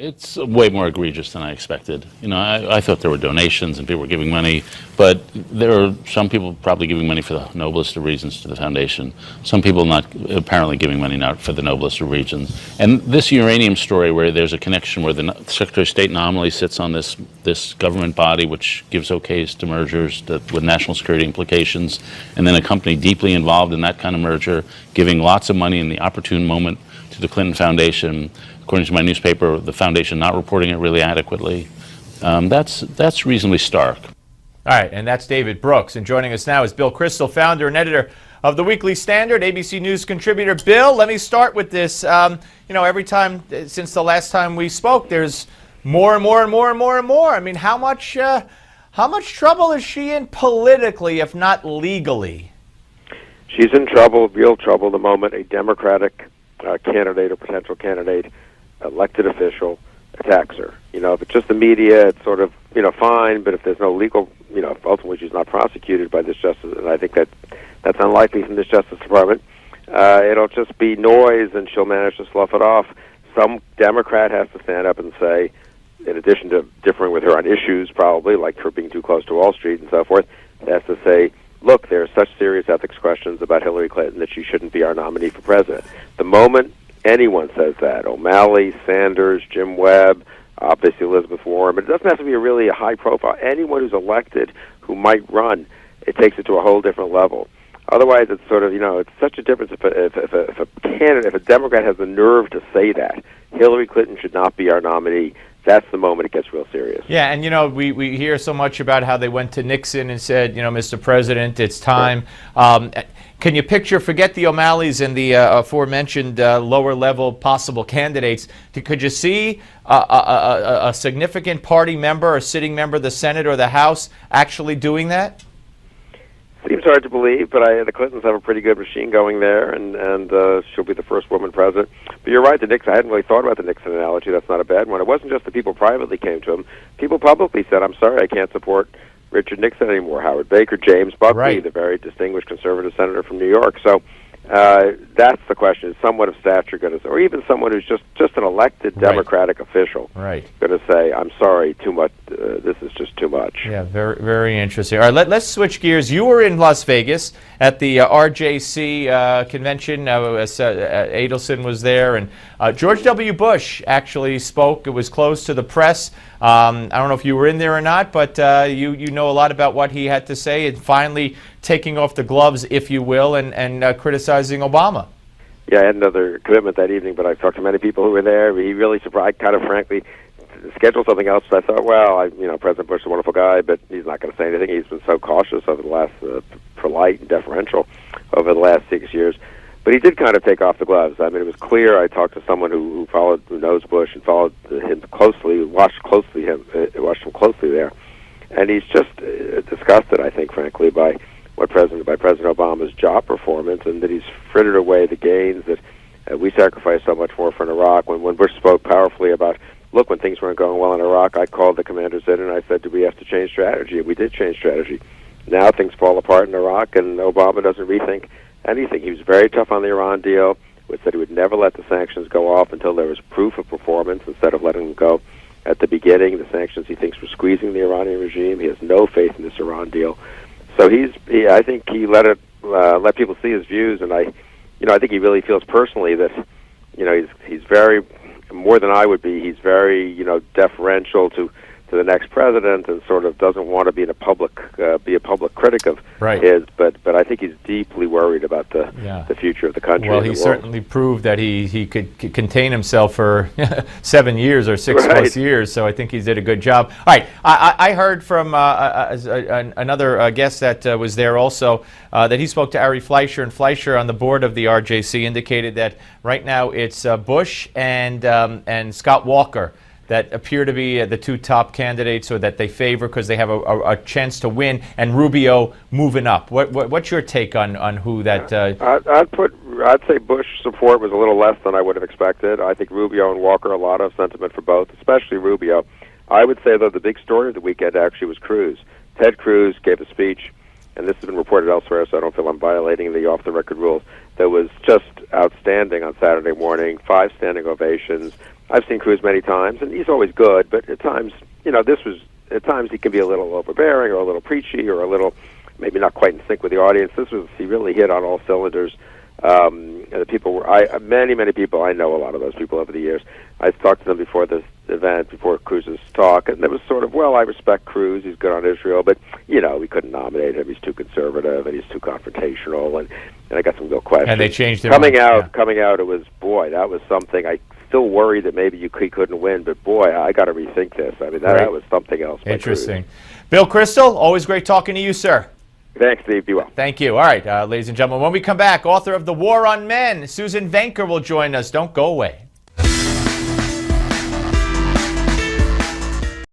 It's way more egregious than I expected. You know, I thought there were donations and people were giving money, but there are some people probably giving money for the noblest of reasons to the foundation. Some people not apparently giving money not for the noblest of reasons. And this uranium story, where there's a connection where the Secretary of State nominally sits on this government body which gives okays to mergers with national security implications, and then a company deeply involved in that kind of merger, giving lots of money in the opportune moment to the Clinton Foundation. According to my newspaper, the foundation not reporting it really adequately. That's reasonably stark. All right, and that's David Brooks. And joining us now is Bill Kristol, founder and editor of the Weekly Standard, ABC News contributor. Bill, let me start with this. You know, every time since the last time we spoke, there's more and more and more and more and more. I mean, how much trouble is she in politically, if not legally? She's in trouble, real trouble, the moment a Democratic candidate or potential candidate, elected official, attacks her. You know, if it's just the media, it's sort of, you know, fine, but if there's no legal, you know, if ultimately she's not prosecuted by this justice, and I think that's unlikely from this Justice Department, it'll just be noise and she'll manage to slough it off. Some Democrat has to stand up and say, in addition to differing with her on issues, probably, like her being too close to Wall Street and so forth, has to say, look, there are such serious ethics questions about Hillary Clinton that she shouldn't be our nominee for president. The moment anyone says that, O'Malley, Sanders, Jim Webb, obviously Elizabeth Warren, but it doesn't have to be really a high profile. Anyone who's elected who might run, it takes it to a whole different level. Otherwise, it's sort of, you know, it's such a difference if a candidate, if a Democrat has the nerve to say that, Hillary Clinton should not be our nominee. That's the moment it gets real serious. Yeah, and you know, we hear so much about how they went to Nixon and said, you know, Mr. President, it's time. Can you picture, forget the O'Malleys and the aforementioned lower-level possible candidates, could you see a significant party member or sitting member of the Senate or the House actually doing that? Seems hard to believe, but the Clintons have a pretty good machine going there, and she'll be the first woman president. But you're right, the Nixon. I hadn't really thought about the Nixon analogy. That's not a bad one. It wasn't just the people privately came to him. People publicly said, "I'm sorry, I can't support Richard Nixon anymore." Howard Baker, James Buckley, right, the very distinguished conservative senator from New York. So that's the question: is someone of stature going to, or even someone who's just an elected Democratic official, going to say, "I'm sorry, too much. This is just too much." Yeah, very, very interesting. All right, let's switch gears. You were in Las Vegas at the RJC convention. Adelson was there, and George W. Bush actually spoke. It was closed to the press. I don't know if you were in there or not, but you know a lot about what he had to say, and finally taking off the gloves, if you will, and criticizing Obama. Yeah, I had another commitment that evening, but I talked to many people who were there. He really surprised, kind of frankly, scheduled something else, but I thought, well, President Bush is a wonderful guy, but he's not going to say anything. He's been so cautious over the last, polite and deferential over the last 6 years. But he did kind of take off the gloves. I mean, it was clear. I talked to someone who knows Bush and followed him closely, watched him closely there, and he's just disgusted, I think, frankly, by President Obama's job performance, and that he's frittered away the gains that we sacrificed so much more for in Iraq. When Bush spoke powerfully about, look, when things weren't going well in Iraq, I called the commanders in and I said, do we have to change strategy? And we did change strategy. Now things fall apart in Iraq, and Obama doesn't rethink anything. He was very tough on the Iran deal, which said he would never let the sanctions go off until there was proof of performance, instead of letting them go at the beginning. The sanctions, he thinks, were squeezing the Iranian regime. He has no faith in this Iran deal. So I think he let people see his views, and I think he really feels personally that, he's very, more than I would be, he's very, deferential to the next president, and sort of doesn't want to be a public critic of his. But I think he's deeply worried about the future of the country. Well, he certainly proved that he could contain himself for 7 years or 6 plus years. So I think he did a good job. All right, I heard from another guest that was there also that he spoke to Ari Fleischer, and Fleischer on the board of the RJC indicated that right now it's Bush and Scott Walker that appear to be the two top candidates, or that they favor because they have a chance to win, and Rubio moving up. What's your take on who that? I'd say Bush support was a little less than I would have expected. I think Rubio and Walker, a lot of sentiment for both, especially Rubio. I would say, though, the big story of the weekend actually was Cruz. Ted Cruz gave a speech, and this has been reported elsewhere, so I don't feel I'm violating the off-the-record rules, that was just outstanding on Saturday morning. 5 standing ovations. I've seen Cruz many times, and he's always good. But at times, at times he can be a little overbearing or a little preachy or a little maybe not quite in sync with the audience. He really hit on all cylinders. And the people many people, I know a lot of those people over the years. I've talked to them before this event, before Cruz's talk, and it was sort of, well, I respect Cruz, he's good on Israel, but, we couldn't nominate him, he's too conservative, and he's too confrontational, and I got some real questions. And they changed their Coming mind, out, it was, boy, that was something. I still worry that maybe he couldn't win, but boy, I got to rethink this. I mean, that was something else. Interesting. Bill Kristol, always great talking to you, sir. Thanks, Steve. Be well. Thank you. All right, ladies and gentlemen, when we come back, author of The War on Men, Susan Venker will join us. Don't go away.